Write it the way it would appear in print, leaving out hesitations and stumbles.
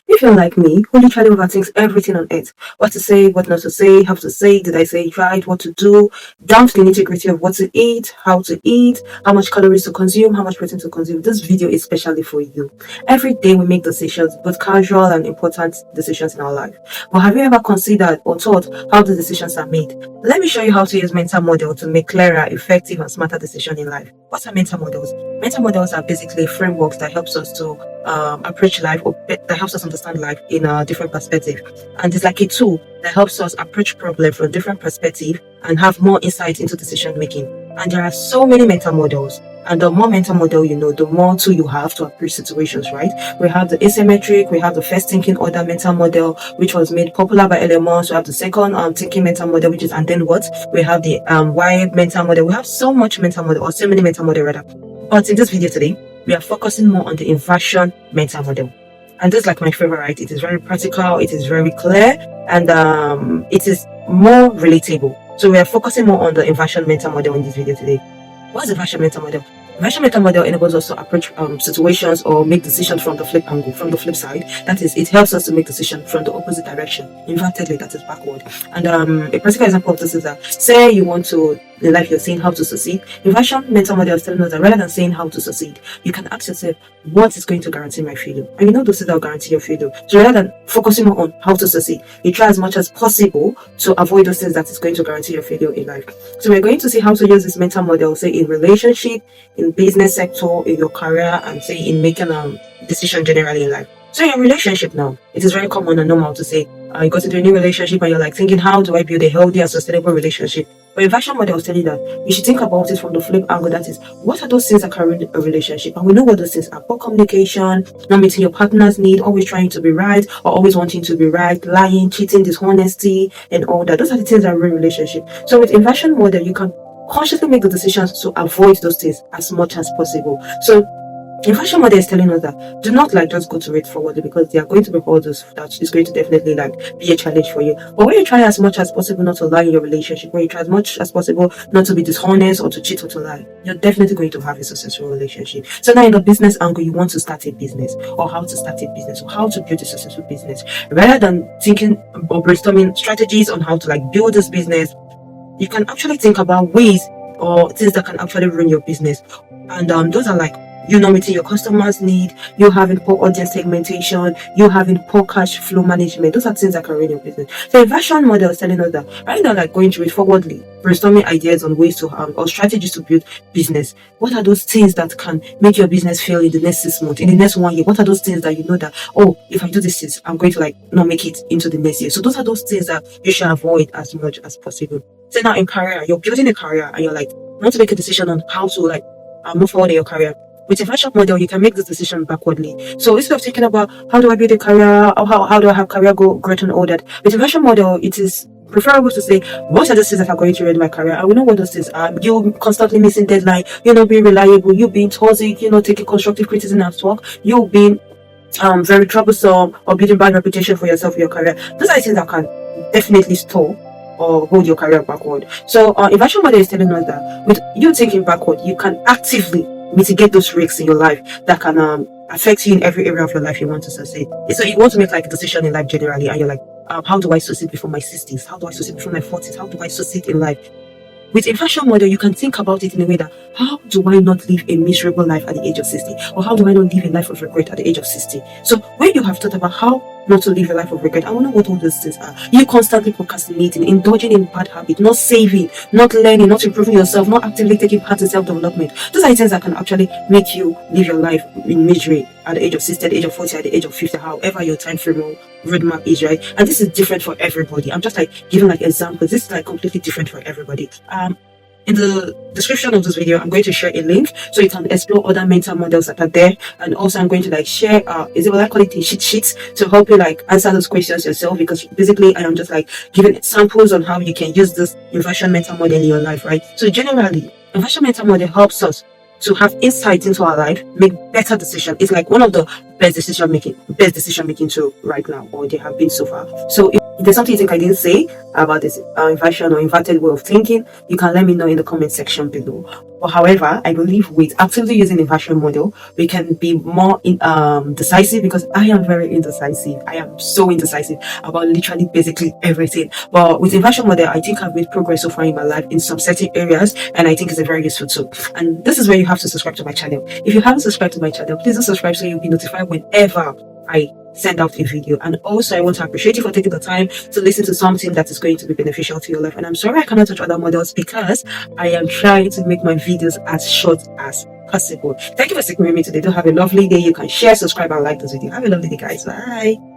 If you're like me, who literally overthinks everything on earth, what to say, what not to say, how to say, did I say it right, what to do, down to the nitty-gritty of what to eat, how much calories to consume, how much protein to consume, this video is specially for you. Every day we make decisions, both casual and important decisions in our life. But have you ever considered or thought how the decisions are made? Let me show you how to use mental models to make clearer, effective, and smarter decisions in life. What are mental models? Mental models are basically frameworks that helps us to approach life, or that helps us understand life in a different perspective. And it's like a tool that helps us approach problems from a different perspective and have more insight into decision making. And there are so many mental models. And the more mental model you know, the more tool you have to approach situations, right? We have the asymmetric, we have the first thinking order mental model, which was made popular by Elon Musk. We have the second thinking mental model, which is and then what? We have the Y mental model. We have so much mental model, or so many mental model rather. But in this video today, we are focusing more on the inversion mental model. And this is like my favorite. It is very practical, it is very clear, and it is more relatable. So we are focusing more on the inversion mental model in this video today. What is the inversion mental model? Inversion mental model enables us to approach situations or make decisions from the flip angle, from the flip side. That is, it helps us to make decisions from the opposite direction, invertedly, that is backward. And a practical example of this is that, say you want to, in life you're saying how to succeed. Inversion mental model is telling us that rather than saying how to succeed, you can ask yourself, what is going to guarantee my failure? And you know those things that will guarantee your failure. So rather than focusing more on how to succeed, you try as much as possible to avoid those things that is going to guarantee your failure in life. So we're going to see how to use this mental model, say in relationship, in business sector, in your career, and say in making decision generally in life. So in a relationship now, it is very common and normal to say you got into a new relationship and you're like thinking, how do I build a healthy and sustainable relationship? But inversion model is telling you that you should think about it from the flip angle. That is, what are those things that can ruin a relationship? And we know what those things are: poor communication, not meeting your partner's need, always trying to be right, or always wanting to be right, lying, cheating, dishonesty, and all that. Those are the things that ruin relationship. So with inversion model, you can consciously make the decisions to avoid those things as much as possible. So inversion model is telling us that do not just go to it forwardly, because there are going to be hurdles that is going to definitely be a challenge for you. But when you try as much as possible not to lie in your relationship, when you try as much as possible not to be dishonest or to cheat or to lie, you're definitely going to have a successful relationship. So now in the business angle, you want to start a business, or how to start a business, or how to build a successful business. Rather than thinking or brainstorming strategies on how to build this business, you can actually think about ways or things that can actually ruin your business. And those are you not meeting your customers' need, you having poor audience segmentation, you having poor cash flow management. Those are things that can ruin your business. So inversion model is telling us that rather than going through it forwardly, brainstorming ideas on ways to or strategies to build business, what are those things that can make your business fail in the next 6 months, in the next 1 year? What are those things that you know that, oh, if I do this, I'm going to not make it into the next year? So those are those things that you should avoid as much as possible. So now in career, you're building a career and you're you want to make a decision on how to move forward in your career. With inversion model, you can make this decision backwardly. So instead of thinking about how do I build a career, or how do I have career growth and all that, with inversion model, it is preferable to say, what are the things that are going to ruin my career? And we know what those things are. You constantly missing deadline, you're not being reliable, you being toxic, you're not taking constructive criticism at work, you being very troublesome, or building bad reputation for yourself in your career. Those are the things that can definitely stall or hold your career backward. So inversion model is telling us that with you thinking backward, you can actively mitigate those risks in your life that can affect you in every area of your life you want to succeed. So you want to make a decision in life generally, and you're how do I succeed before my 60s? How do I succeed before my 40s? How do I succeed in life? With inversion model, you can think about it in a way that, how do I not live a miserable life at the age of 60? Or how do I not live a life of regret at the age of 60? So when you have thought about how not to live a life of regret, I wonder what all those things are. You constantly procrastinating, indulging in bad habits, not saving, not learning, not improving yourself, not actively taking part in self-development. Those are things that can actually make you live your life in misery at the age of 60, at the age of 40, at the age of 50, however your time frame or roadmap is, right? And this is different for everybody. I'm just giving examples. This is completely different for everybody. In the description of this video, I'm going to share a link so you can explore other mental models that are there. And also I'm going to share I call it a cheat sheet to help you answer those questions yourself, because basically I am just giving examples on how you can use this inversion mental model in your life, right? So generally, inversion mental model helps us to have insight into our life, make better decisions. It's one of the best decision making tool right now, or they have been so far. So if there's something you think I didn't say about this inversion or inverted way of thinking, you can let me know in the comment section below. But however, I believe with actively using inversion model, we can be more decisive, because I am very indecisive. I am so indecisive about literally basically everything. But with inversion model, I think I've made progress so far in my life in some certain areas, and I think it's a very useful tool. And this is where you have to subscribe to my channel. If you haven't subscribed to my channel, please do subscribe so you'll be notified whenever I send out a video. And also, I want to appreciate you for taking the time to listen to something that is going to be beneficial to your life. And I'm sorry I cannot touch other models, because I am trying to make my videos as short as possible. Thank you for sticking with me today. Do have a lovely day. You can share, subscribe, and like this video. Have a lovely day, guys. Bye.